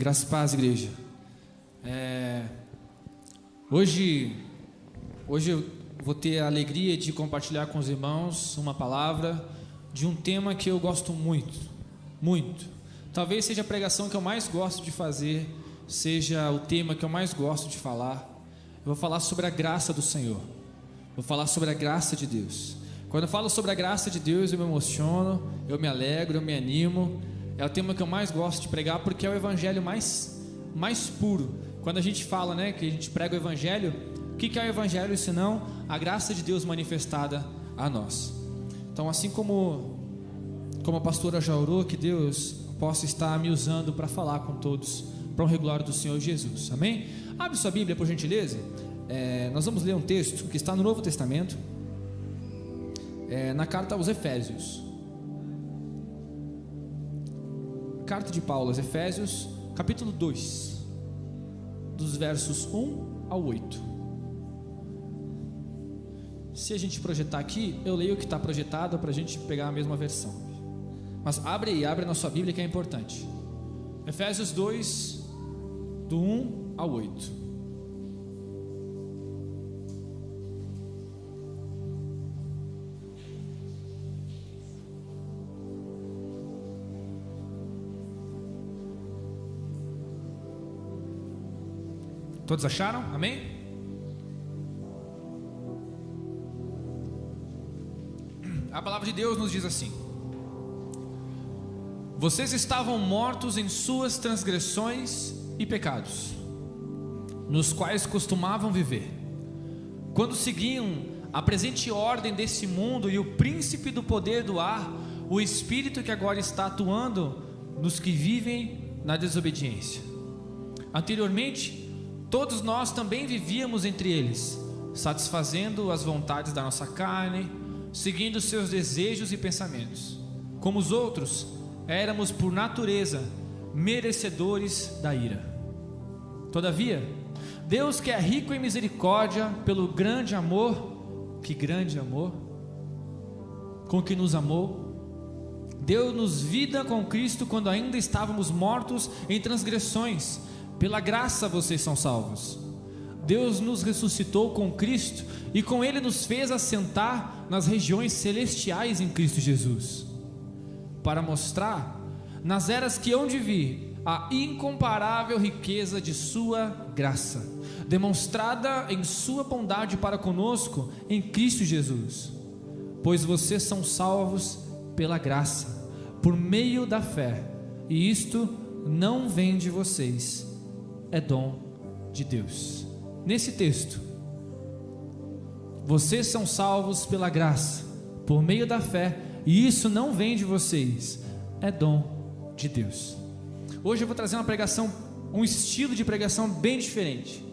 Graças e paz, igreja. Hoje eu vou ter a alegria de compartilhar com os irmãos uma palavra de um tema que eu gosto muito. Talvez seja a pregação que eu mais gosto de fazer, seja o tema que eu mais gosto de falar. Eu vou falar sobre a graça do Senhor. Vou falar sobre a graça de Deus. Quando eu falo sobre a graça de Deus, eu me emociono, eu me alegro, eu me animo. É o tema que eu mais gosto de pregar, porque é o evangelho mais puro. Quando a gente fala, que a gente prega o evangelho, o que é o evangelho senão a graça de Deus manifestada a nós? Então, assim como a pastora já orou, que Deus possa estar me usando para falar com todos, para o regular do Senhor Jesus, amém? Abre sua Bíblia, por gentileza. Nós vamos ler um texto que está no Novo Testamento, na carta aos Efésios. Carta de Paulo aos Efésios, capítulo 2, dos versos 1 ao 8. Se a gente projetar aqui, eu leio o que está projetado para a gente pegar a mesma versão. Mas abre na sua Bíblia, que é importante. Efésios 2, do 1 ao 8. Todos acharam? Amém? A palavra de Deus nos diz assim: vocês estavam mortos em suas transgressões e pecados, nos quais costumavam viver, quando seguiam a presente ordem desse mundo e o príncipe do poder do ar, o espírito que agora está atuando nos que vivem na desobediência. Anteriormente, todos nós também vivíamos entre eles, satisfazendo as vontades da nossa carne, seguindo seus desejos e pensamentos. Como os outros, éramos por natureza merecedores da ira. Todavia, Deus, que é rico em misericórdia, pelo grande amor, que grande amor, com que nos amou, deu-nos vida com Cristo quando ainda estávamos mortos em transgressões. Pela graça vocês são salvos. Deus nos ressuscitou com Cristo e com Ele nos fez assentar nas regiões celestiais em Cristo Jesus, para mostrar nas eras que hão de vir a incomparável riqueza de sua graça, demonstrada em sua bondade para conosco em Cristo Jesus. Pois vocês são salvos pela graça, por meio da fé, e isto não vem de vocês, é dom de Deus. Nesse texto, vocês são salvos pela graça, por meio da fé, e isso não vem de vocês, é dom de Deus. Hoje eu vou trazer uma pregação, um estilo de pregação bem diferente.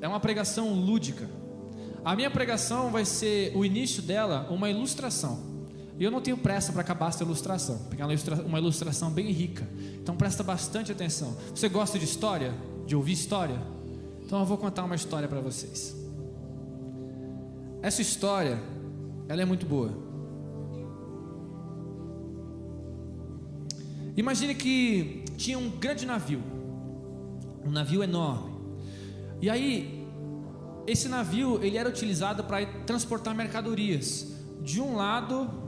É uma pregação lúdica. A minha pregação vai ser, o início dela, uma ilustração. E eu não tenho pressa para acabar essa ilustração, porque é uma ilustração bem rica. Então presta bastante atenção. Você gosta de história? De ouvir história? Então eu vou contar uma história para vocês. Essa história, ela é muito boa. Imagine que tinha um grande navio, um navio enorme. E aí, esse navio, ele era utilizado para transportar mercadorias de um lado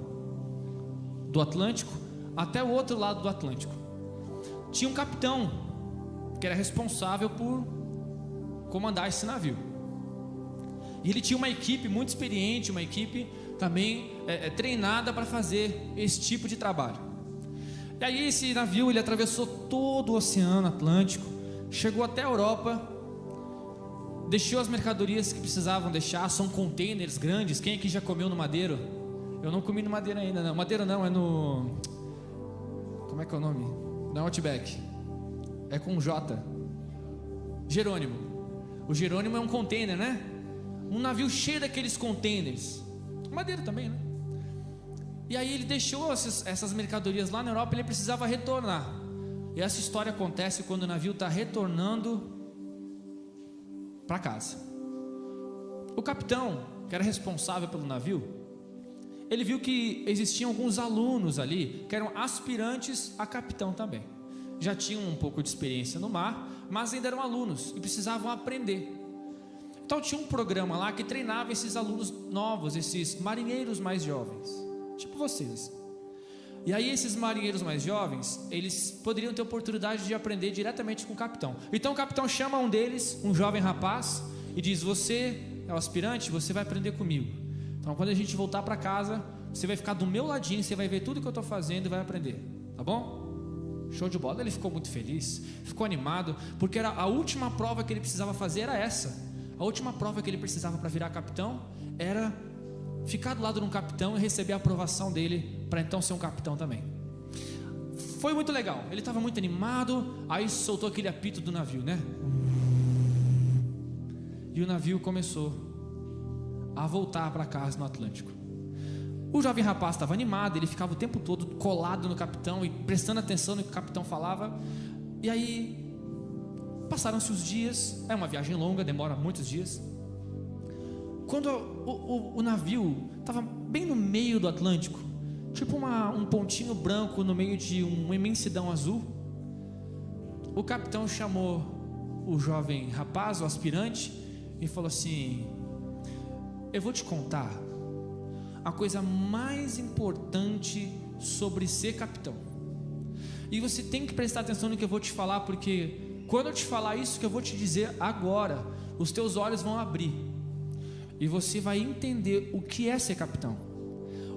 do Atlântico até o outro lado do Atlântico. Tinha um capitão que era responsável por comandar esse navio, e ele tinha uma equipe muito experiente, uma equipe também treinada para fazer esse tipo de trabalho. E aí esse navio, ele atravessou todo o Oceano Atlântico, chegou até a Europa, deixou as mercadorias que precisavam deixar. São containers grandes. Quem aqui já comeu no Madeiro? Eu não comi no Madeiro ainda, não. Madeiro não, é no... Como é que é o nome? Não é Outback. É com J. Jerônimo. O Jerônimo é um container, né? Um navio cheio daqueles containers. Madeiro também, né? E aí ele deixou essas mercadorias lá na Europa. Ele precisava retornar. E essa história acontece quando o navio está retornando para casa. O capitão, que era responsável pelo navio, ele viu que existiam alguns alunos ali que eram aspirantes a capitão também. já tinham um pouco de experiência no mar, mas ainda eram alunos e precisavam aprender. Então tinha um programa lá que treinava esses alunos novos, esses marinheiros mais jovens, tipo vocês. E aí esses marinheiros mais jovens, eles poderiam ter oportunidade de aprender diretamente com o capitão. Então o capitão chama um deles, um jovem rapaz, e diz: você é o aspirante, você vai aprender comigo. Então quando a gente voltar para casa, você vai ficar do meu ladinho, você vai ver tudo que eu estou fazendo e vai aprender, tá bom? Show de bola. Ele ficou muito feliz, ficou animado, porque era a última prova que ele precisava fazer era essa. A última prova que ele precisava para virar capitão era ficar do lado de um capitão e receber a aprovação dele para então ser um capitão também. Foi muito legal, ele estava muito animado. Aí soltou aquele apito do navio, né? E o navio começou a voltar para casa no Atlântico. O jovem rapaz estava animado, ele ficava o tempo todo colado no capitão e prestando atenção no que o capitão falava. E aí passaram-se os dias, é uma viagem longa, demora muitos dias. Quando o navio estava bem no meio do Atlântico, tipo um pontinho branco no meio de uma imensidão azul, o capitão chamou o jovem rapaz, o aspirante, e falou assim: eu vou te contar a coisa mais importante sobre ser capitão, e você tem que prestar atenção no que eu vou te falar, porque quando eu te falar isso que eu vou te dizer agora, os teus olhos vão abrir e você vai entender o que é ser capitão.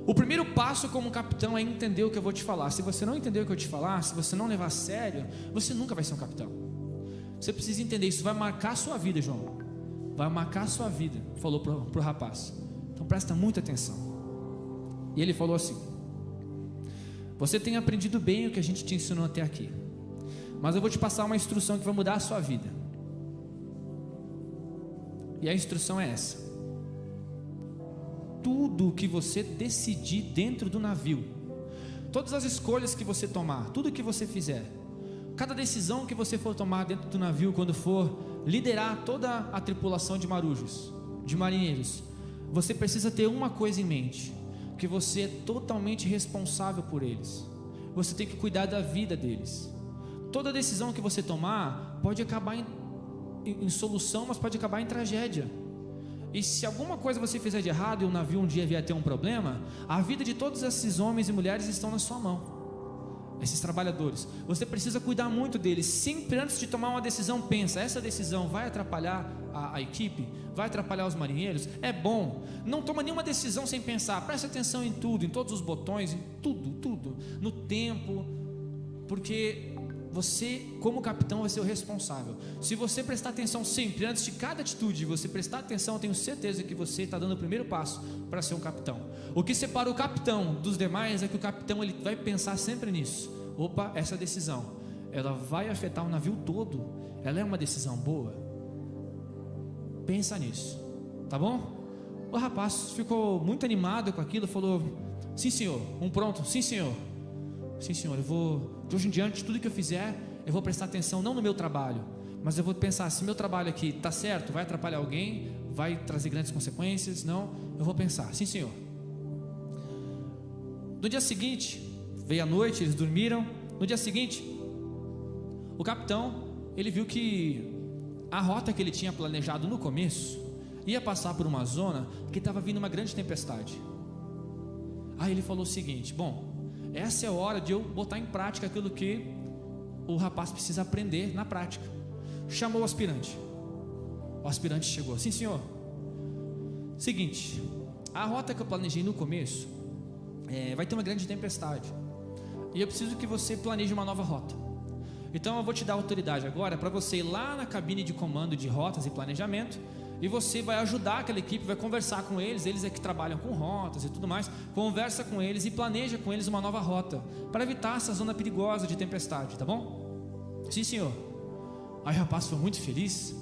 O primeiro passo como capitão é entender o que eu vou te falar. Se você não entender o que eu te falar, se você não levar a sério, você nunca vai ser um capitão. Você precisa entender isso, vai marcar a sua vida, João. Vai marcar a sua vida, falou pro rapaz. Então presta muita atenção. E ele falou assim: você tem aprendido bem o que a gente te ensinou até aqui, mas eu vou te passar uma instrução que vai mudar a sua vida. E a instrução é essa: tudo que você decidir dentro do navio, todas as escolhas que você tomar, tudo que você fizer, cada decisão que você for tomar dentro do navio, quando for liderar toda a tripulação de marujos, de marinheiros, você precisa ter uma coisa em mente: que você é totalmente responsável por eles. Você tem que cuidar da vida deles. Toda decisão que você tomar pode acabar em solução, mas pode acabar em tragédia. E se alguma coisa você fizer de errado e o navio um dia vier a ter um problema, a vida de todos esses homens e mulheres estão na sua mão. Esses trabalhadores, você precisa cuidar muito deles. Sempre antes de tomar uma decisão, pensa: essa decisão vai atrapalhar a equipe? Vai atrapalhar os marinheiros? É bom. Não toma nenhuma decisão sem pensar. Presta atenção em tudo, em todos os botões, em tudo, no tempo, porque você, como capitão, vai ser o responsável. Se você prestar atenção sempre, antes de cada atitude, você prestar atenção, eu tenho certeza que você está dando o primeiro passo para ser um capitão. O que separa o capitão dos demais é que o capitão, ele vai pensar sempre nisso. Opa, essa decisão, ela vai afetar o navio todo. Ela é uma decisão boa? Pensa nisso, tá bom? O rapaz ficou muito animado com aquilo, falou: sim senhor. Pronto, sim senhor. Sim senhor, eu vou, de hoje em diante, tudo que eu fizer, eu vou prestar atenção não no meu trabalho, mas eu vou pensar: se meu trabalho aqui está certo, vai atrapalhar alguém, vai trazer grandes consequências? Não, eu vou pensar, sim senhor. No dia seguinte, veio a noite, eles dormiram. No dia seguinte, o capitão, ele viu que a rota que ele tinha planejado no começo ia passar por uma zona que estava vindo uma grande tempestade. Aí ele falou o seguinte: bom, essa é a hora de eu botar em prática aquilo que o rapaz precisa aprender na prática. Chamou o aspirante. O aspirante chegou: sim senhor, seguinte, a rota que eu planejei no começo vai ter uma grande tempestade, e eu preciso que você planeje uma nova rota. Então eu vou te dar autoridade agora para você ir lá na cabine de comando de rotas e planejamento, e você vai ajudar aquela equipe, vai conversar com eles. Eles é que trabalham com rotas e tudo mais. Conversa com eles e planeja com eles uma nova rota, para evitar essa zona perigosa de tempestade, tá bom? Sim senhor. Aí o rapaz foi muito feliz,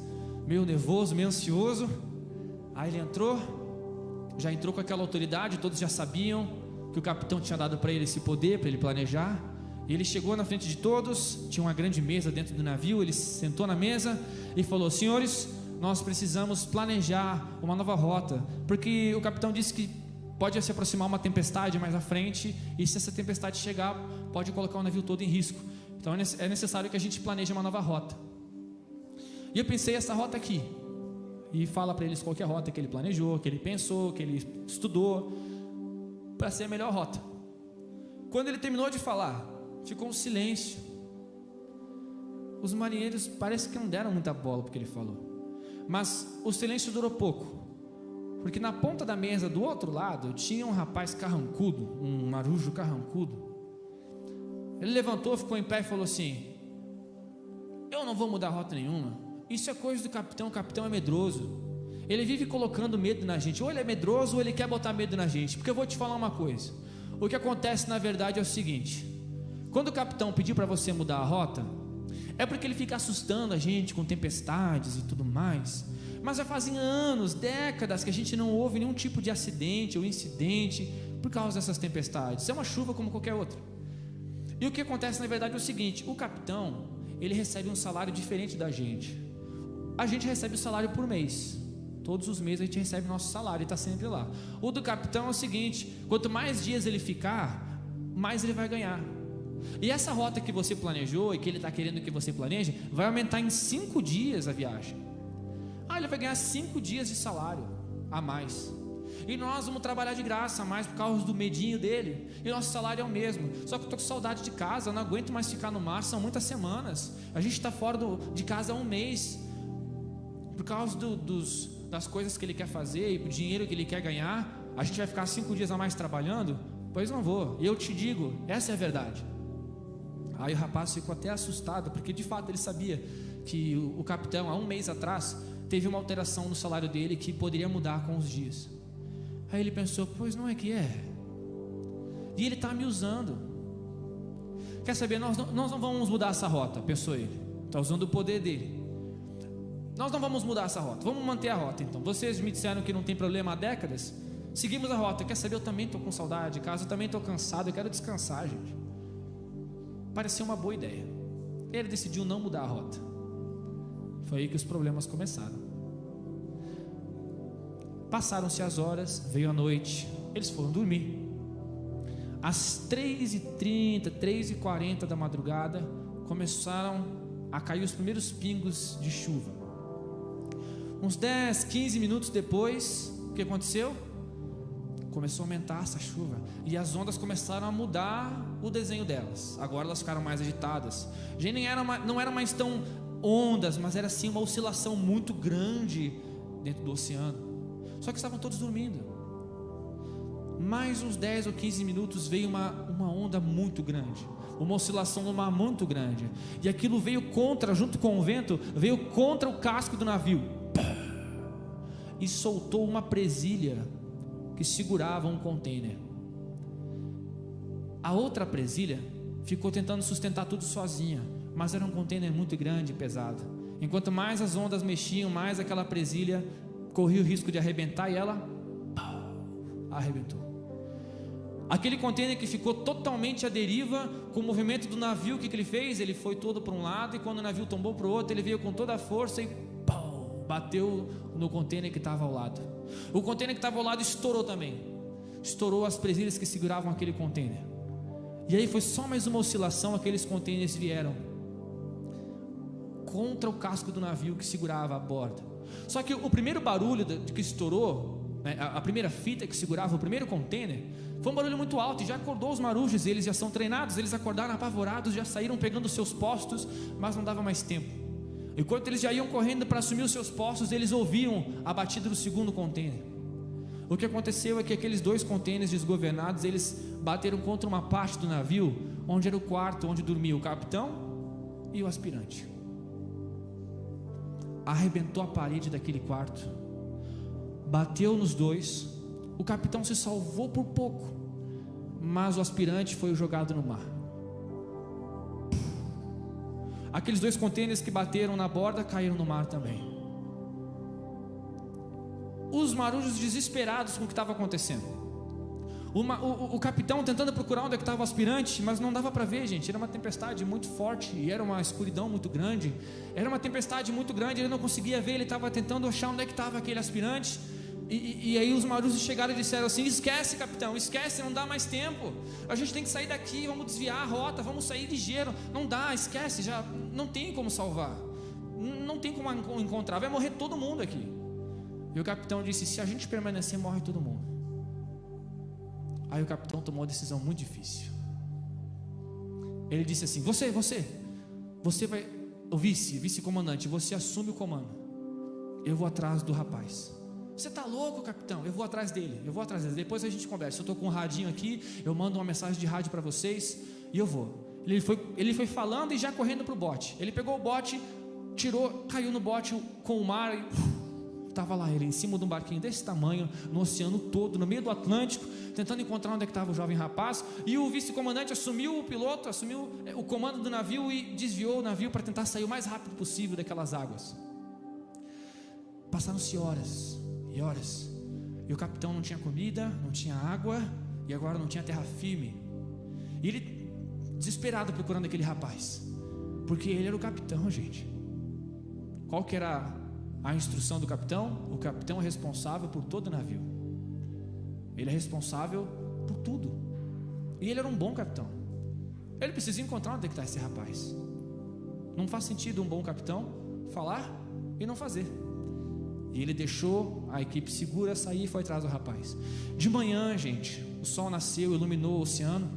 meio nervoso, meio ansioso. Aí ele já entrou com aquela autoridade. Todos já sabiam que o capitão tinha dado para ele esse poder, para ele planejar. E ele chegou na frente de todos. Tinha uma grande mesa dentro do navio. Ele sentou na mesa e falou: senhores, nós precisamos planejar uma nova rota, porque o capitão disse que pode se aproximar uma tempestade mais à frente, e se essa tempestade chegar, pode colocar o navio todo em risco. Então é necessário que a gente planeje uma nova rota. E eu pensei essa rota aqui, e fala para eles qual que é a rota que ele planejou, que ele pensou, que ele estudou, para ser a melhor rota. Quando ele terminou de falar, ficou um silêncio. Os marinheiros parece que não deram muita bola porque ele falou, mas o silêncio durou pouco, porque na ponta da mesa do outro lado tinha um rapaz carrancudo, um marujo carrancudo. Ele levantou, ficou em pé e falou assim: eu não vou mudar rota nenhuma, isso é coisa do capitão, o capitão é medroso, ele vive colocando medo na gente, ou ele é medroso ou ele quer botar medo na gente, porque eu vou te falar uma coisa, o que acontece na verdade é o seguinte: quando o capitão pedir para você mudar a rota, é porque ele fica assustando a gente com tempestades e tudo mais, mas já fazem anos, décadas que a gente não ouve nenhum tipo de acidente ou incidente por causa dessas tempestades, é uma chuva como qualquer outra. E o que acontece na verdade é o seguinte: o capitão, ele recebe um salário diferente da gente. A gente recebe o salário por mês, todos os meses a gente recebe o nosso salário e está sempre lá. O do capitão é o seguinte: quanto mais dias ele ficar, mais ele vai ganhar. E essa rota que você planejou e que ele está querendo que você planeje, vai aumentar em 5 dias a viagem. Ele vai ganhar 5 dias de salário a mais. E nós vamos trabalhar de graça a mais por causa do medinho dele. E nosso salário é o mesmo. Só que eu estou com saudade de casa, eu não aguento mais ficar no mar, são muitas semanas. A gente está fora de casa há um mês. Por causa das coisas que ele quer fazer e do dinheiro que ele quer ganhar, a gente vai ficar 5 dias a mais trabalhando? Pois não vou. E eu te digo, essa é a verdade. Aí o rapaz ficou até assustado, porque de fato ele sabia que o capitão, há um mês atrás, teve uma alteração no salário dele que poderia mudar com os dias. Aí ele pensou: pois não é que é? E ele está me usando. Quer saber, nós não vamos mudar essa rota, pensou ele. Está usando o poder dele. Nós não vamos mudar essa rota, vamos manter a rota então. Vocês me disseram que não tem problema há décadas, seguimos a rota. Quer saber, eu também estou com saudade de casa, eu também estou cansado, eu quero descansar, gente. Pareceu uma boa ideia. Ele decidiu não mudar a rota. Foi aí que os problemas começaram. Passaram-se as horas, veio a noite, eles foram dormir. Às 3h30, 3h40 da madrugada, começaram a cair os primeiros pingos de chuva. Uns 10, 15 minutos depois, o que aconteceu? Começou a aumentar essa chuva e as ondas começaram a mudar o desenho delas. Agora elas ficaram mais agitadas. Já não era mais tão ondas, mas era assim uma oscilação muito grande dentro do oceano. Só que estavam todos dormindo. Mais uns 10 ou 15 minutos veio uma onda muito grande, uma oscilação no mar muito grande, e aquilo veio junto com o vento, veio contra o casco do navio e soltou uma presilha que segurava um container. A outra presilha ficou tentando sustentar tudo sozinha, mas era um container muito grande e pesado. Enquanto mais as ondas mexiam, mais aquela presilha corria o risco de arrebentar, e ela arrebentou. Aquele container que ficou totalmente à deriva com o movimento do navio, o que ele fez? Ele foi todo para um lado, e quando o navio tombou para o outro, ele veio com toda a força e bateu no container que estava ao lado. O container que estava ao lado estourou também. Estourou as presilhas que seguravam aquele container. E aí foi só mais uma oscilação, aqueles containers vieram contra o casco do navio que segurava a borda. Só que o primeiro barulho que estourou, né, a primeira fita que segurava o primeiro container, foi um barulho muito alto e já acordou os marujos. Eles já são treinados, eles acordaram apavorados, já saíram pegando seus postos, mas não dava mais tempo. Enquanto eles já iam correndo para assumir os seus postos, eles ouviam a batida do segundo container. O que aconteceu é que aqueles 2 containers desgovernados, eles bateram contra uma parte do navio, onde era o quarto onde dormia o capitão e o aspirante. Arrebentou a parede daquele quarto, bateu nos 2. O capitão se salvou por pouco, mas o aspirante foi jogado no mar. Aqueles 2 contêineres que bateram na borda caíram no mar também. Os marujos desesperados com o que estava acontecendo. O capitão tentando procurar onde é que estava o aspirante, mas não dava para ver, gente. Era uma tempestade muito forte e era uma escuridão muito grande. Era uma tempestade muito grande, ele não conseguia ver. Ele estava tentando achar onde é que estava aquele aspirante, E aí os marujos chegaram e disseram assim: esquece, capitão, esquece, não dá mais tempo, a gente tem que sair daqui, vamos desviar a rota, vamos sair ligeiro, não dá, esquece, já não tem como salvar, não tem como encontrar, vai morrer todo mundo aqui. E o capitão disse: se a gente permanecer, morre todo mundo. Aí o capitão tomou uma decisão muito difícil. Ele disse assim: você vai, o vice-comandante, você assume o comando, eu vou atrás do rapaz. Você está louco, capitão? Eu vou atrás dele, depois a gente conversa, eu estou com um radinho aqui, eu mando uma mensagem de rádio para vocês, e eu vou. Ele foi falando e já correndo para o bote. Ele pegou o bote, tirou, caiu no bote com o mar, e estava lá ele, em cima de um barquinho desse tamanho, no oceano todo, no meio do Atlântico, tentando encontrar onde é que estava o jovem rapaz. E o vice-comandante assumiu o comando do navio e desviou o navio para tentar sair o mais rápido possível daquelas águas. Passaram-se horas e horas, e o capitão não tinha comida, não tinha água, e agora não tinha terra firme. E ele, desesperado, procurando aquele rapaz, porque ele era o capitão, gente. Qual que era a instrução do capitão? O capitão é responsável por todo o navio, ele é responsável por tudo, e ele era um bom capitão. Ele precisa encontrar onde está esse rapaz. Não faz sentido um bom capitão falar e não fazer. E ele deixou a equipe segura sair e foi atrás do rapaz. De manhã, gente, o sol nasceu, iluminou o oceano,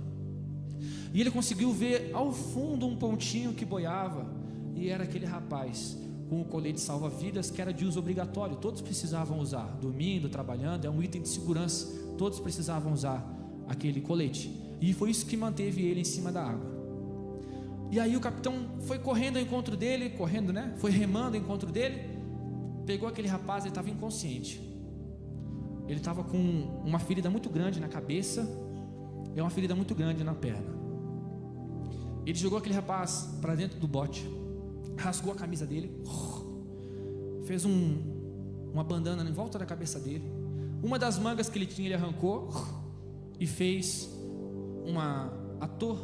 e ele conseguiu ver ao fundo um pontinho que boiava, e era aquele rapaz com o colete salva-vidas, que era de uso obrigatório, todos precisavam usar, dormindo, trabalhando, é um item de segurança, todos precisavam usar aquele colete, e foi isso que manteve ele em cima da água. E aí o capitão foi correndo ao encontro dele, foi remando ao encontro dele, pegou aquele rapaz, ele estava inconsciente, ele estava com uma ferida muito grande na cabeça e uma ferida muito grande na perna. Ele jogou aquele rapaz para dentro do bote, rasgou a camisa dele, fez uma bandana em volta da cabeça dele, uma das mangas que ele tinha ele arrancou e fez uma ator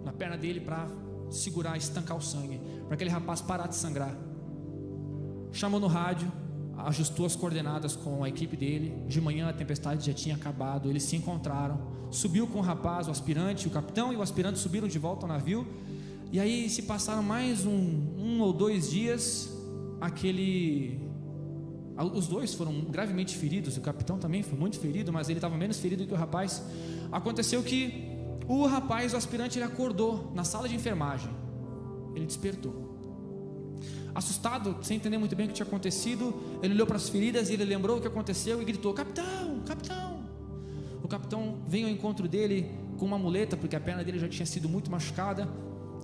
na perna dele para segurar, estancar o sangue, para aquele rapaz parar de sangrar. Chamou no rádio, ajustou as coordenadas com a equipe dele. De manhã a tempestade já tinha acabado, eles se encontraram, subiu com o rapaz, o aspirante, o capitão e o aspirante subiram de volta ao navio. E aí se passaram mais um ou 2 dias, os dois foram gravemente feridos, o capitão também foi muito ferido, mas ele estava menos ferido que o rapaz. Aconteceu que o rapaz, o aspirante, ele acordou na sala de enfermagem, ele despertou. Assustado, sem entender muito bem o que tinha acontecido, ele olhou para as feridas e ele lembrou o que aconteceu e gritou: capitão, capitão. O capitão vem ao encontro dele com uma muleta, porque a perna dele já tinha sido muito machucada,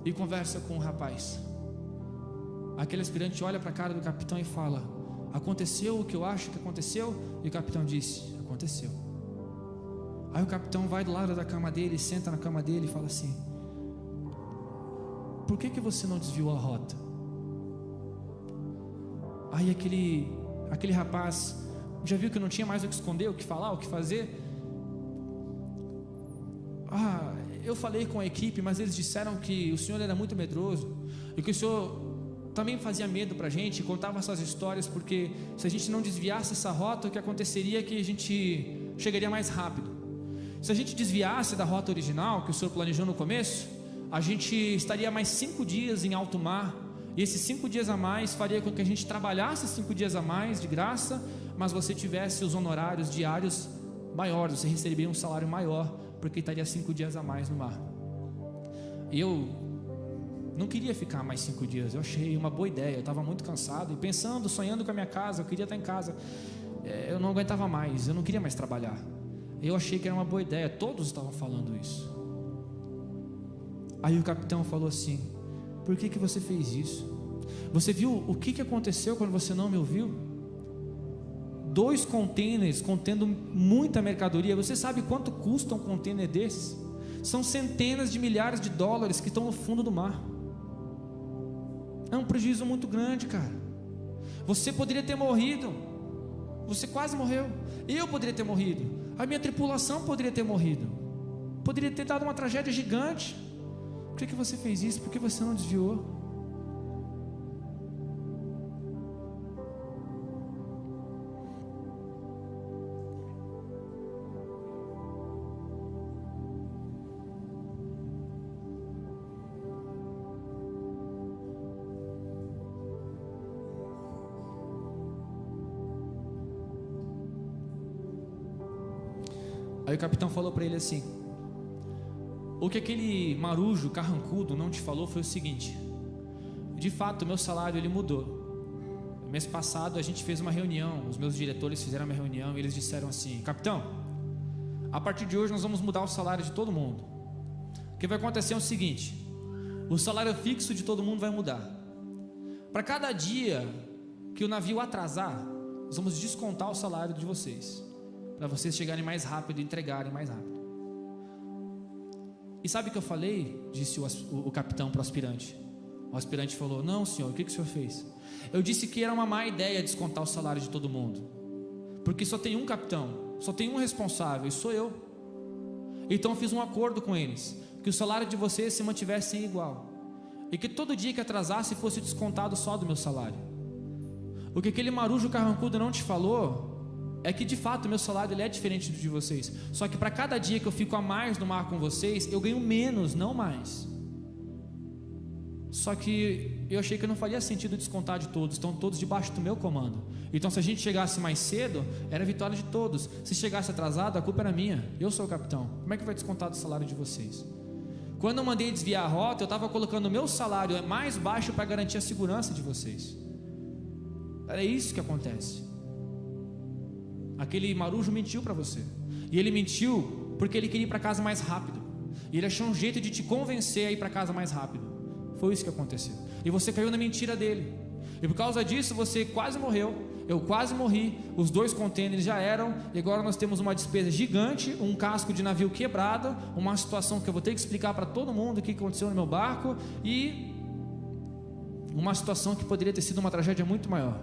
e conversa com o rapaz. Aquele aspirante olha para a cara do capitão e fala: aconteceu o que eu acho que aconteceu? E o capitão disse: aconteceu. Aí o capitão vai do lado da cama dele, senta na cama dele e fala assim: por que você não desviou a rota? Aí aquele rapaz já viu que não tinha mais o que esconder, o que falar, o que fazer. Eu falei com a equipe, mas eles disseram que o senhor era muito medroso e que o senhor também fazia medo para a gente, contava essas histórias, porque se a gente não desviasse essa rota, o que aconteceria é que a gente chegaria mais rápido. Se a gente desviasse da rota original que o senhor planejou no começo, a gente estaria mais 5 dias em alto mar, e esses 5 dias a mais faria com que a gente trabalhasse 5 dias a mais de graça, mas você tivesse os honorários diários maiores, você receberia um salário maior, porque estaria 5 dias a mais no mar. E eu não queria ficar mais 5 dias, eu achei uma boa ideia, eu estava muito cansado, e pensando, sonhando com a minha casa, eu queria estar em casa, eu não aguentava mais, eu não queria mais trabalhar. Eu achei que era uma boa ideia, todos estavam falando isso. Aí o capitão falou assim: por que você fez isso? Você viu o que aconteceu quando você não me ouviu? 2 containers contendo muita mercadoria. Você sabe quanto custa um container desses? São centenas de milhares de dólares que estão no fundo do mar. É um prejuízo muito grande, cara. Você poderia ter morrido. Você quase morreu. Eu poderia ter morrido. A minha tripulação poderia ter morrido. Poderia ter dado uma tragédia gigante. Por que você fez isso? Por que você não desviou? Aí o capitão falou para ele assim: o que aquele marujo carrancudo não te falou foi o seguinte: de fato, o meu salário ele mudou. Mês passado a gente fez uma reunião, os meus diretores fizeram uma reunião e eles disseram assim: capitão, a partir de hoje nós vamos mudar o salário de todo mundo. O que vai acontecer é o seguinte: o salário fixo de todo mundo vai mudar. Para cada dia que o navio atrasar, nós vamos descontar o salário de vocês, para vocês chegarem mais rápido e entregarem mais rápido. E sabe o que eu falei? Disse o capitão para o aspirante. O aspirante falou: não, senhor, o que o senhor fez? Eu disse que era uma má ideia descontar o salário de todo mundo, porque só tem um capitão, só tem um responsável, e sou eu. Então eu fiz um acordo com eles, que o salário de vocês se mantivesse igual, e que todo dia que atrasasse fosse descontado só do meu salário. O que aquele marujo carrancudo não te falou é que de fato o meu salário ele é diferente do de vocês, só que para cada dia que eu fico a mais no mar com vocês, eu ganho menos, não mais. Só que eu achei que não faria sentido descontar de todos, estão todos debaixo do meu comando. Então se a gente chegasse mais cedo, era a vitória de todos. Se chegasse atrasado, a culpa era minha, eu sou o capitão. Como é que vai descontar do salário de vocês? Quando eu mandei desviar a rota, eu estava colocando o meu salário mais baixo para garantir a segurança de vocês. Era isso que acontece. Aquele marujo mentiu para você, e ele mentiu porque ele queria ir para casa mais rápido, e ele achou um jeito de te convencer a ir para casa mais rápido. Foi isso que aconteceu, e você caiu na mentira dele, e por causa disso você quase morreu, eu quase morri, os 2 contêineres já eram, e agora nós temos uma despesa gigante, um casco de navio quebrado, uma situação que eu vou ter que explicar para todo mundo o que aconteceu no meu barco, e uma situação que poderia ter sido uma tragédia muito maior.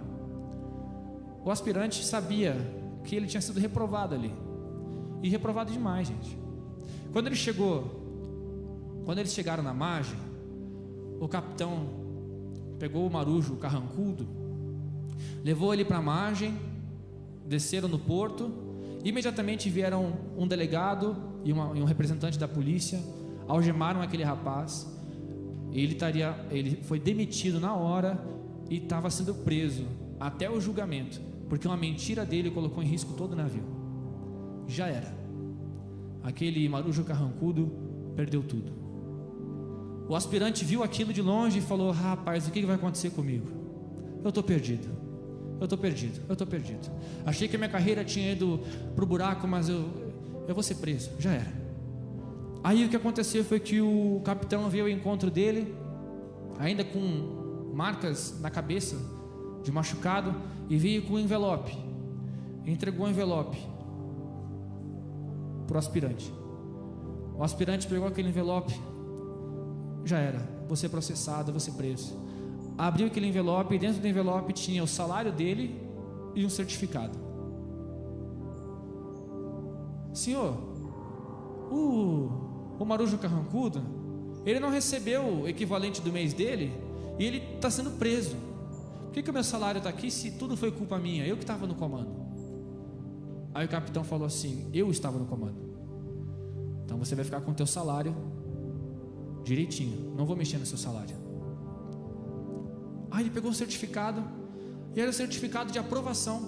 O aspirante sabia que ele tinha sido reprovado ali, e reprovado demais, gente. Quando eles chegaram na margem, o capitão pegou o marujo carrancudo, levou ele para a margem, desceram no porto, imediatamente vieram um delegado e um representante da polícia, algemaram aquele rapaz, e ele foi demitido na hora e estava sendo preso até o julgamento, porque uma mentira dele colocou em risco todo o navio. Já era. Aquele marujo carrancudo perdeu tudo. O aspirante viu aquilo de longe e falou: rapaz, o que vai acontecer comigo? Eu estou perdido, eu estou perdido, eu estou perdido. Achei que a minha carreira tinha ido para o buraco, mas eu vou ser preso, já era. Aí o que aconteceu foi que o capitão veio ao encontro dele, ainda com marcas na cabeça de machucado, e veio com um envelope, entregou o envelope para o aspirante. O aspirante pegou aquele envelope: já era, vou ser processado, vou ser preso. Abriu aquele envelope, e dentro do envelope tinha o salário dele e um certificado. Senhor, o marujo carrancudo, ele não recebeu o equivalente do mês dele, e ele está sendo preso. Por que o meu salário está aqui se tudo foi culpa minha? Eu que estava no comando. Aí o capitão falou assim: eu estava no comando, então você vai ficar com o teu salário direitinho, não vou mexer no seu salário. Aí ele pegou o certificado, e era o certificado de aprovação.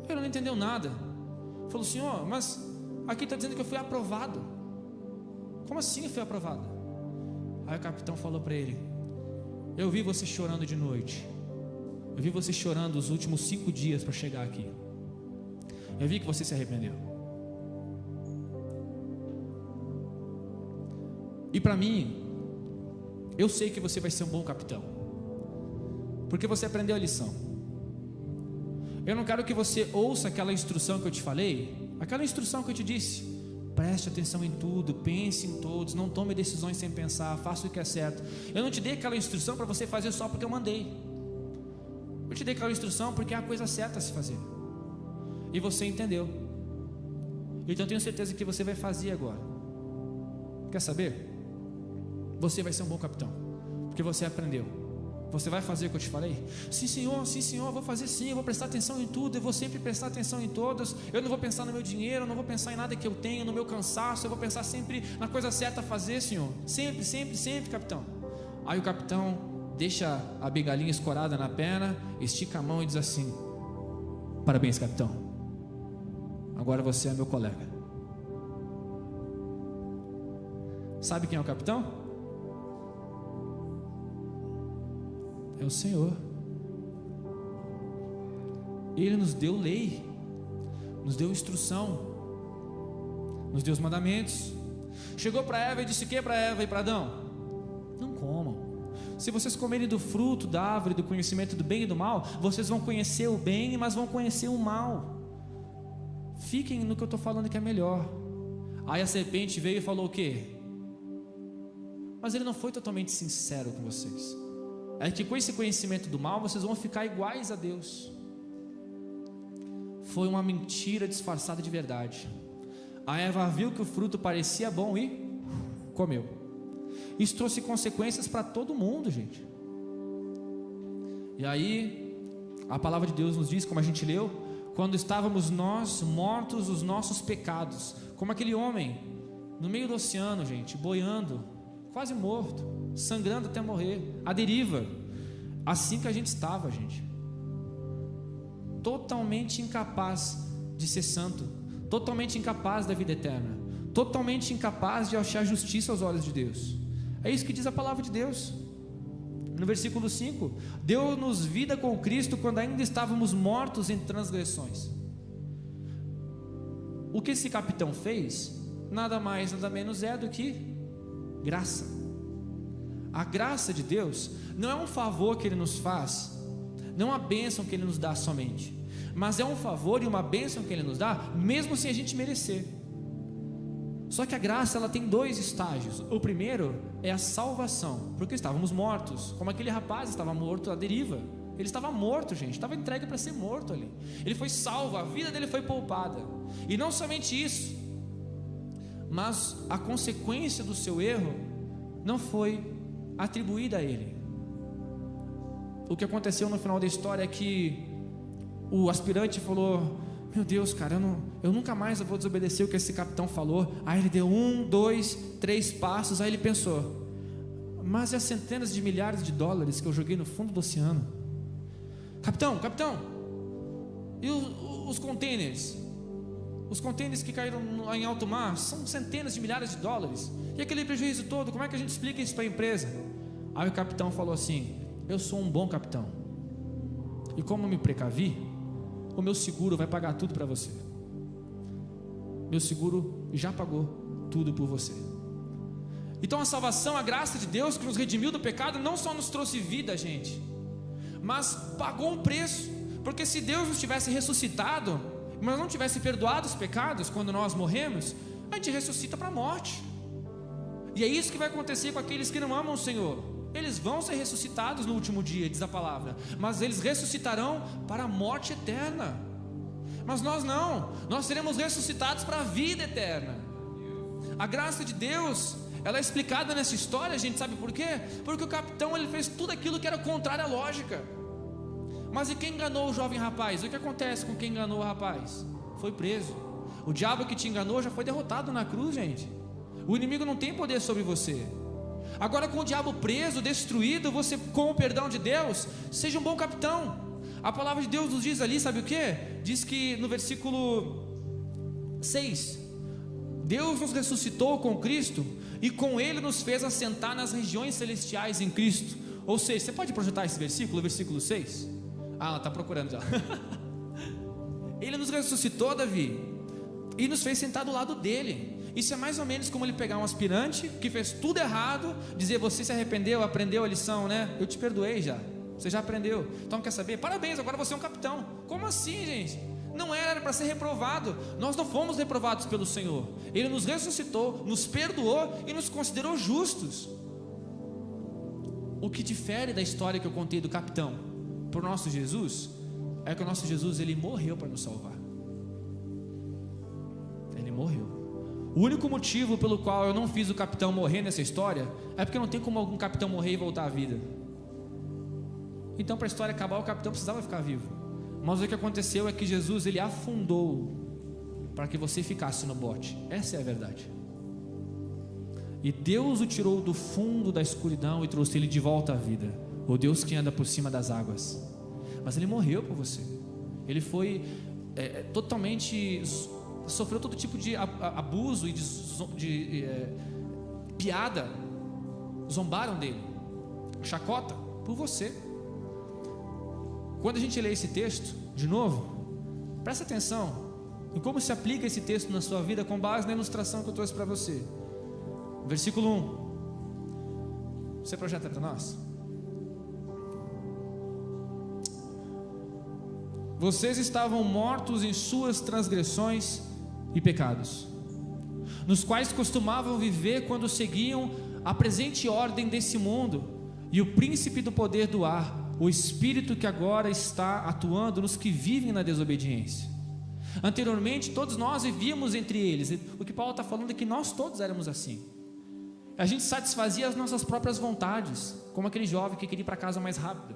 Ele não entendeu nada. Falou: senhor, mas aqui está dizendo que eu fui aprovado. Como assim eu fui aprovado? Aí o capitão falou para ele: eu vi você chorando de noite, eu vi você chorando os últimos 5 dias para chegar aqui, eu vi que você se arrependeu. E para mim, eu sei que você vai ser um bom capitão, porque você aprendeu a lição. Eu não quero que você ouça aquela instrução que eu te falei, aquela instrução que eu te disse: preste atenção em tudo, pense em todos, não tome decisões sem pensar, faça o que é certo. Eu não te dei aquela instrução para você fazer só porque eu mandei. Eu te dei aquela instrução porque é a coisa certa a se fazer, e você entendeu. Então eu tenho certeza que você vai fazer agora. Quer saber? Você vai ser um bom capitão, porque você aprendeu. Você vai fazer o que eu te falei? Sim senhor, eu vou fazer sim, eu vou prestar atenção em tudo, eu vou sempre prestar atenção em todos. Eu não vou pensar no meu dinheiro, eu não vou pensar em nada que eu tenho, no meu cansaço. Eu vou pensar sempre na coisa certa a fazer, senhor. Sempre, capitão. Aí o capitão deixa a bengalinha escorada na perna, estica a mão e diz assim: parabéns, capitão. agora você é meu colega. Sabe quem é o capitão? É o Senhor. Ele nos deu lei, nos deu instrução, nos deu os mandamentos. Chegou para Eva e disse o que para Eva e para Adão? Não comam. Se vocês comerem do fruto da árvore do conhecimento do bem e do mal, vocês vão conhecer o bem, mas vão conhecer o mal. Fiquem no que eu estou falando que é melhor. Aí a serpente veio e falou o quê? Mas ele não foi totalmente sincero com vocês. É que com esse conhecimento do mal, vocês vão ficar iguais a Deus. Foi uma mentira disfarçada de verdade. A Eva viu que o fruto parecia bom e comeu. Isso trouxe consequências para todo mundo, gente. E aí, a palavra de Deus nos diz, como a gente leu, quando estávamos nós mortos os nossos pecados, como aquele homem no meio do oceano, gente, boiando, quase morto, sangrando até morrer, à deriva. Assim que a gente estava, gente, totalmente incapaz de ser santo, totalmente incapaz da vida eterna, totalmente incapaz de achar justiça aos olhos de Deus. É isso que diz a palavra de Deus. No versículo 5, deu-nos vida com Cristo quando ainda estávamos mortos em transgressões. O que esse capitão fez, nada mais, nada menos é do que graça. A graça de Deus não é um favor que Ele nos faz, não é uma bênção que Ele nos dá somente, mas é um favor e uma bênção que Ele nos dá, mesmo sem a gente merecer. Só que a graça, ela tem dois estágios. O primeiro é a salvação, porque estávamos mortos, como aquele rapaz estava morto à deriva. Ele estava morto, gente, estava entregue para ser morto ali. Ele foi salvo, a vida dele foi poupada. E não somente isso, mas a consequência do seu erro não foi atribuída a ele. O que aconteceu no final da história é que o aspirante falou: meu Deus, cara, eu nunca mais vou desobedecer o que esse capitão falou. Aí ele deu 1, 2, 3 passos. Aí ele pensou: mas e as centenas de milhares de dólares que eu joguei no fundo do oceano? Capitão, e os containers? Os containers que caíram em alto mar são centenas de milhares de dólares. E aquele prejuízo todo, como é que a gente explica isso para a empresa? Aí o capitão falou assim: eu sou um bom capitão, e como eu me precavi, o meu seguro vai pagar tudo para você. Meu seguro já pagou tudo por você. Então a salvação, a graça de Deus que nos redimiu do pecado, não só nos trouxe vida, gente, mas pagou um preço. Porque se Deus nos tivesse ressuscitado, mas não tivesse perdoado os pecados quando nós morremos, a gente ressuscita para a morte. E é isso que vai acontecer com aqueles que não amam o Senhor. Eles vão ser ressuscitados no último dia, diz a palavra, mas eles ressuscitarão para a morte eterna. Mas nós não, nós seremos ressuscitados para a vida eterna. A graça de Deus, ela é explicada nessa história, a gente sabe por quê? Porque o capitão, ele fez tudo aquilo que era contrário à lógica. Mas e quem enganou o jovem rapaz? O que acontece com quem enganou o rapaz? Foi preso. O diabo que te enganou já foi derrotado na cruz, gente. O inimigo não tem poder sobre você. Agora, com o diabo preso, destruído, você, com o perdão de Deus, seja um bom capitão. A palavra de Deus nos diz ali, sabe o que? Diz que no versículo 6, Deus nos ressuscitou com Cristo e com Ele nos fez assentar nas regiões celestiais em Cristo. Ou seja, você pode projetar esse versículo, o versículo 6? Ah, ela está procurando já. Ele nos ressuscitou, Davi, e nos fez sentar do lado dele. Isso é mais ou menos como ele pegar um aspirante que fez tudo errado, dizer: você se arrependeu, aprendeu a lição, né? Eu te perdoei já, você já aprendeu. Então quer saber? Parabéns, agora você é um capitão. Como assim, gente? Não era para ser reprovado. Nós não fomos reprovados pelo Senhor. Ele nos ressuscitou, nos perdoou e nos considerou justos. O que difere da história que eu contei do capitão para o nosso Jesus é que o nosso Jesus, ele morreu para nos salvar. Ele morreu. O único motivo pelo qual eu não fiz o capitão morrer nessa história é porque não tem como algum capitão morrer e voltar à vida. Então, para a história acabar, o capitão precisava ficar vivo. Mas o que aconteceu é que Jesus, ele afundou para que você ficasse no bote. Essa é a verdade. E Deus o tirou do fundo da escuridão e trouxe ele de volta à vida. O Deus que anda por cima das águas. Mas ele morreu por você. Ele foi totalmente sofreu todo tipo de abuso e de piada, zombaram dele, chacota, por você. Quando a gente lê esse texto, de novo, presta atenção em como se aplica esse texto na sua vida com base na ilustração que eu trouxe para você. Versículo 1. Você projeta para nós? Vocês estavam mortos em suas transgressões e pecados, nos quais costumavam viver quando seguiam a presente ordem desse mundo e o príncipe do poder do ar, o espírito que agora está atuando nos que vivem na desobediência. Anteriormente todos nós vivíamos entre eles. O que Paulo está falando é que nós todos éramos assim. A gente satisfazia as nossas próprias vontades, como aquele jovem que queria ir para casa mais rápido,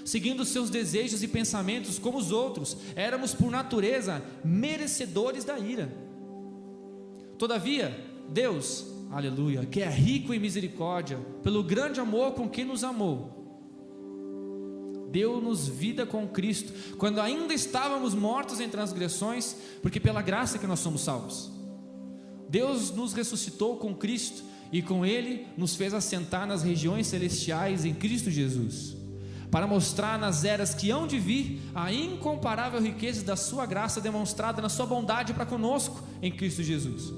seguindo os seus desejos e pensamentos como os outros. Éramos por natureza merecedores da ira. Todavia Deus, aleluia, que é rico em misericórdia, pelo grande amor com que nos amou, deu-nos vida com Cristo, quando ainda estávamos mortos em transgressões, porque pela graça que nós somos salvos. Deus nos ressuscitou com Cristo, e com Ele nos fez assentar nas regiões celestiais em Cristo Jesus, para mostrar nas eras que hão de vir a incomparável riqueza da sua graça demonstrada na sua bondade para conosco em Cristo Jesus.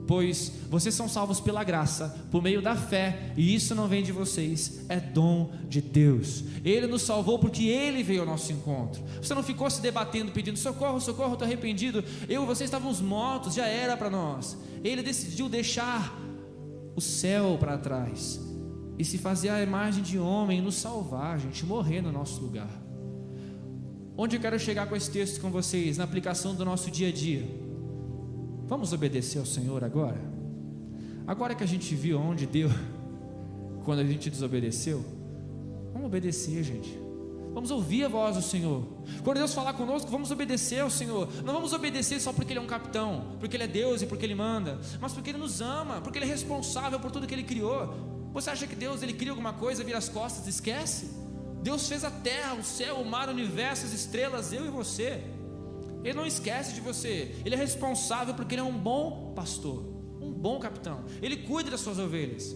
Pois vocês são salvos pela graça, por meio da fé, e isso não vem de vocês, é dom de Deus. Ele nos salvou porque Ele veio ao nosso encontro. Você não ficou se debatendo, pedindo socorro, socorro, estou arrependido. Eu e você estávamos mortos, já era para nós. Ele decidiu deixar o céu para trás e se fazer a imagem de homem e nos salvar, gente, morrer no nosso lugar. Onde eu quero chegar com esse texto com vocês, na aplicação do nosso dia a dia? Vamos obedecer ao Senhor agora? Agora que a gente viu onde deu quando a gente desobedeceu, vamos obedecer, gente. Vamos ouvir a voz do Senhor. Quando Deus falar conosco, vamos obedecer ao Senhor. Não vamos obedecer só porque Ele é um capitão, porque Ele é Deus e porque Ele manda, mas porque Ele nos ama, porque Ele é responsável por tudo que Ele criou. Você acha que Deus, Ele cria alguma coisa, vira as costas e esquece? Deus fez a terra, o céu, o mar, o universo, as estrelas, eu e você. Ele não esquece de você. Ele é responsável porque Ele é um bom pastor, um bom capitão. Ele cuida das suas ovelhas.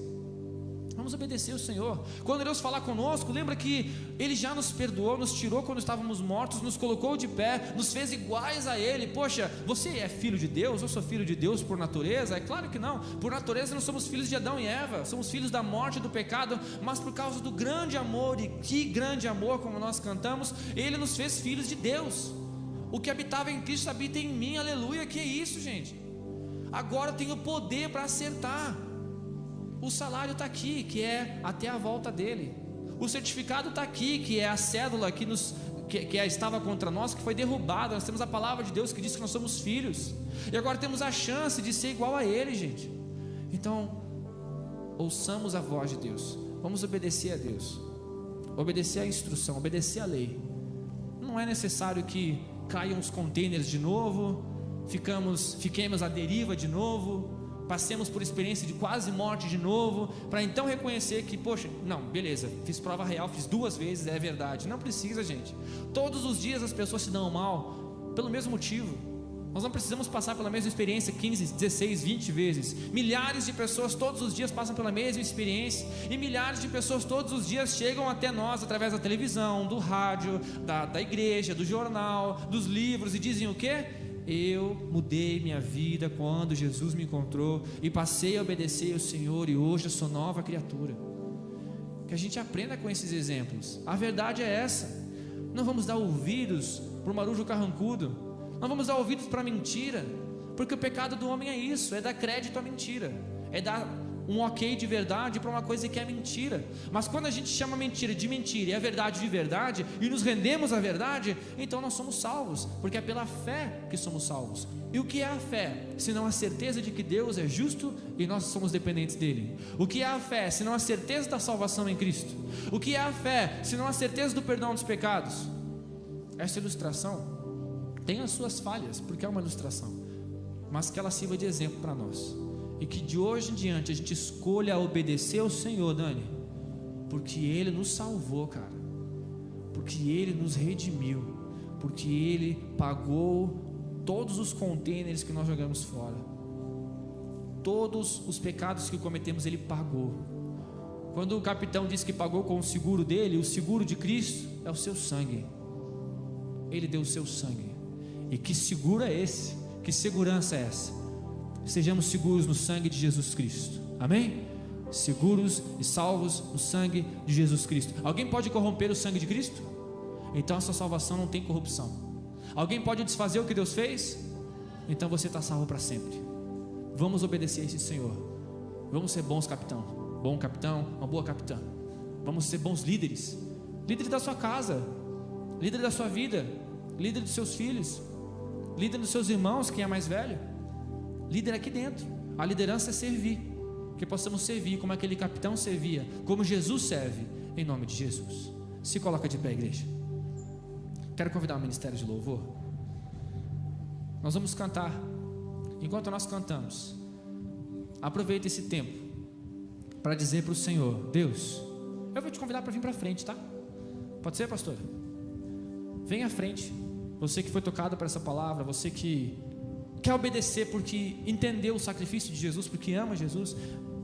Vamos obedecer ao Senhor. Quando Deus falar conosco, lembra que Ele já nos perdoou, nos tirou quando estávamos mortos, nos colocou de pé, nos fez iguais a Ele. Poxa, você é filho de Deus? Eu sou filho de Deus por natureza? É claro que não. Por natureza nós somos filhos de Adão e Eva, somos filhos da morte e do pecado, mas por causa do grande amor, e que grande amor, como nós cantamos, Ele nos fez filhos de Deus. O que habitava em Cristo habita em mim, aleluia. Que é isso, gente? Agora eu tenho poder para acertar. O salário está aqui, que é até a volta dele. O certificado está aqui, que é a cédula que estava contra nós, que foi derrubada. Nós temos a palavra de Deus que diz que nós somos filhos, e agora temos a chance de ser igual a Ele, gente. Então, ouçamos a voz de Deus. Vamos obedecer a Deus, obedecer a instrução, obedecer a lei. Não é necessário que caiam os containers de novo, fiquemos à deriva de novo, passemos por experiência de quase morte de novo, para então reconhecer que, poxa, não, beleza, fiz prova real, fiz 2 vezes, é verdade. Não precisa, gente. Todos os dias as pessoas se dão mal pelo mesmo motivo. Nós não precisamos passar pela mesma experiência 15, 16, 20 vezes. Milhares de pessoas todos os dias passam pela mesma experiência, e milhares de pessoas todos os dias chegam até nós através da televisão, do rádio, da igreja, do jornal, dos livros, e dizem o quê? Eu mudei minha vida quando Jesus me encontrou e passei a obedecer ao Senhor, e hoje eu sou nova criatura. Que a gente aprenda com esses exemplos. A verdade é essa. Não vamos dar ouvidos para o marujo carrancudo, não vamos dar ouvidos para a mentira, porque o pecado do homem é isso, é dar crédito à mentira, é dar um ok de verdade para uma coisa que é mentira. Mas quando a gente chama mentira de mentira e a verdade de verdade, e nos rendemos à verdade, então nós somos salvos, porque é pela fé que somos salvos. E o que é a fé, senão a certeza de que Deus é justo e nós somos dependentes dele? O que é a fé, senão a certeza da salvação em Cristo? O que é a fé, senão a certeza do perdão dos pecados? Essa ilustração tem as suas falhas, porque é uma ilustração, mas que ela sirva de exemplo para nós, e que de hoje em diante a gente escolha obedecer ao Senhor, Dani, porque Ele nos salvou, cara, porque Ele nos redimiu, porque Ele pagou todos os containers que nós jogamos fora, todos os pecados que cometemos, Ele pagou. Quando o capitão disse que pagou com o seguro dele, o seguro de Cristo é o seu sangue. Ele deu o seu sangue. E que seguro é esse? Que segurança é essa? Sejamos seguros no sangue de Jesus Cristo. Amém? Seguros e salvos no sangue de Jesus Cristo. Alguém pode corromper o sangue de Cristo? Então a sua salvação não tem corrupção. Alguém pode desfazer o que Deus fez? Então você está salvo para sempre. Vamos obedecer a esse Senhor. Vamos ser bons capitão. Bom capitão, uma boa capitã. Vamos ser bons líderes. Líderes da sua casa, líder da sua vida, líder dos seus filhos, líder dos seus irmãos, quem é mais velho. Líder aqui dentro. A liderança é servir. Que possamos servir como aquele capitão servia, como Jesus serve, em nome de Jesus. Se coloca de pé, igreja. Quero convidar o ministério de louvor. Nós vamos cantar. Enquanto nós cantamos, aproveita esse tempo para dizer para o Senhor: Deus, eu vou te convidar para vir para frente, tá? Pode ser, pastor? Vem à frente. Você que foi tocado por essa palavra, você que quer obedecer porque entendeu o sacrifício de Jesus, porque ama Jesus,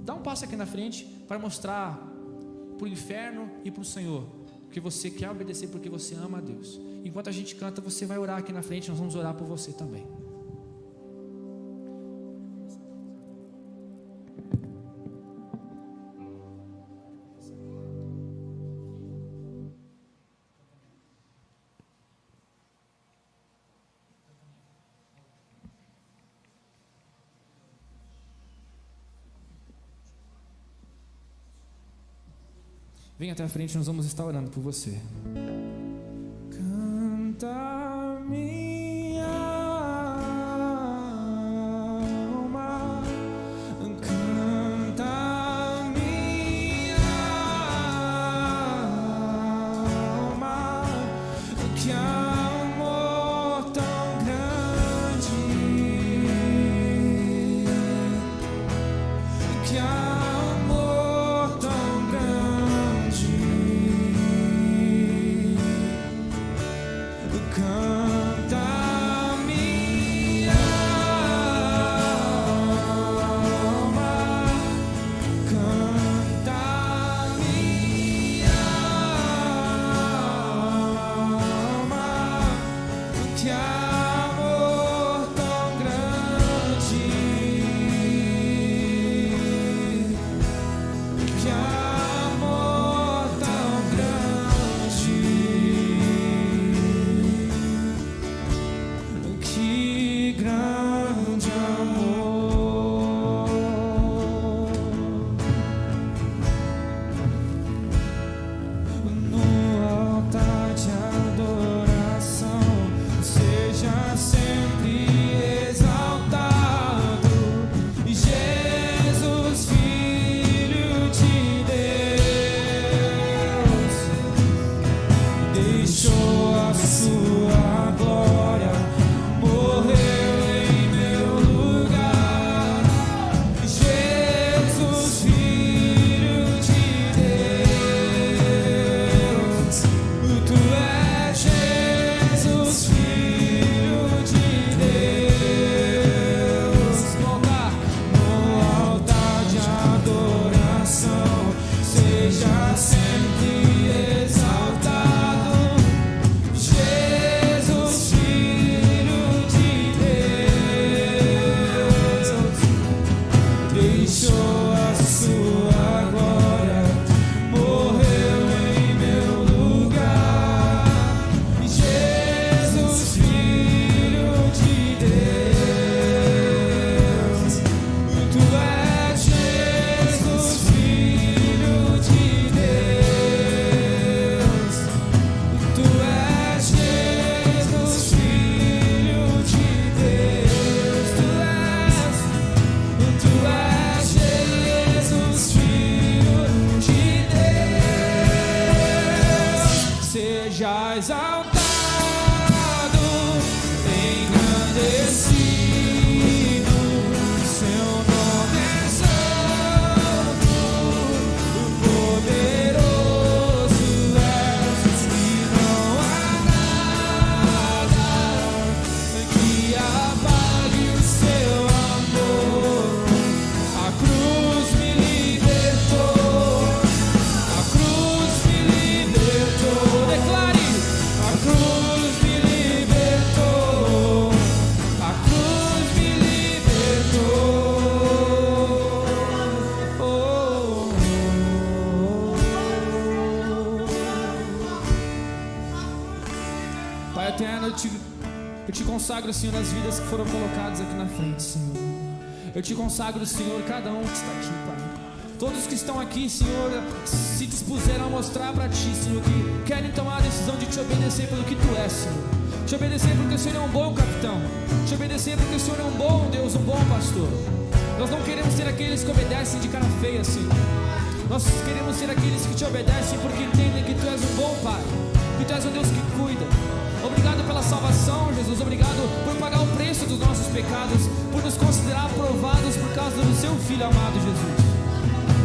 dá um passo aqui na frente para mostrar para o inferno e para o Senhor que você quer obedecer porque você ama a Deus. Enquanto a gente canta, você vai orar aqui na frente, nós vamos orar por você também. Vem até a frente, nós vamos estar orando por você. Canta minha alma, canta minha alma, que amor tão grande, que amor tão grande. eu te consagro, Senhor, as vidas que foram colocadas aqui na frente, Senhor. Eu te consagro, Senhor, cada um que está aqui, Pai. Todos que estão aqui, Senhor, se dispuseram a mostrar para Ti, Senhor, que querem tomar a decisão de Te obedecer pelo que Tu és, Senhor. Te obedecer porque o Senhor é um bom capitão. Te obedecer porque o Senhor é um bom Deus, um bom pastor. Nós não queremos ser aqueles que obedecem de cara feia, Senhor. Nós queremos ser aqueles que Te obedecem porque entendem que Tu és um bom Pai, que Tu és um Deus que cuida. Obrigado pela salvação, Jesus. Obrigado por pagar o preço dos nossos pecados, por nos considerar aprovados por causa do Seu Filho amado, Jesus.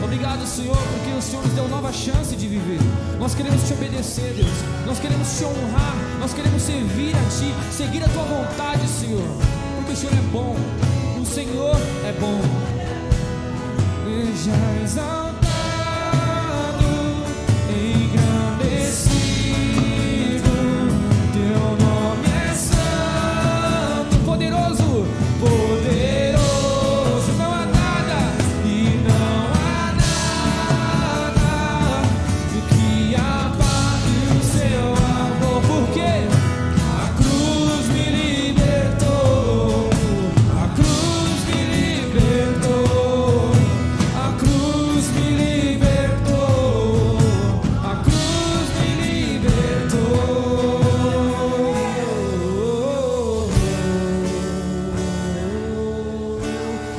Obrigado, Senhor, porque o Senhor nos deu nova chance de viver. Nós queremos Te obedecer, Deus. Nós queremos Te honrar. Nós queremos servir a Ti, seguir a Tua vontade, Senhor, porque o Senhor é bom. O Senhor é bom. Seja exaltado, engrandecido. Teu nome é santo, poderoso, poderoso. Não há nada e não há nada que apague o Seu amor, porque a cruz me libertou, a cruz me libertou, a cruz me libertou, a cruz me libertou.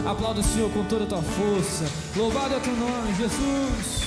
Aplauda o Senhor com toda a tua força. Louvado é o Teu nome, Jesus.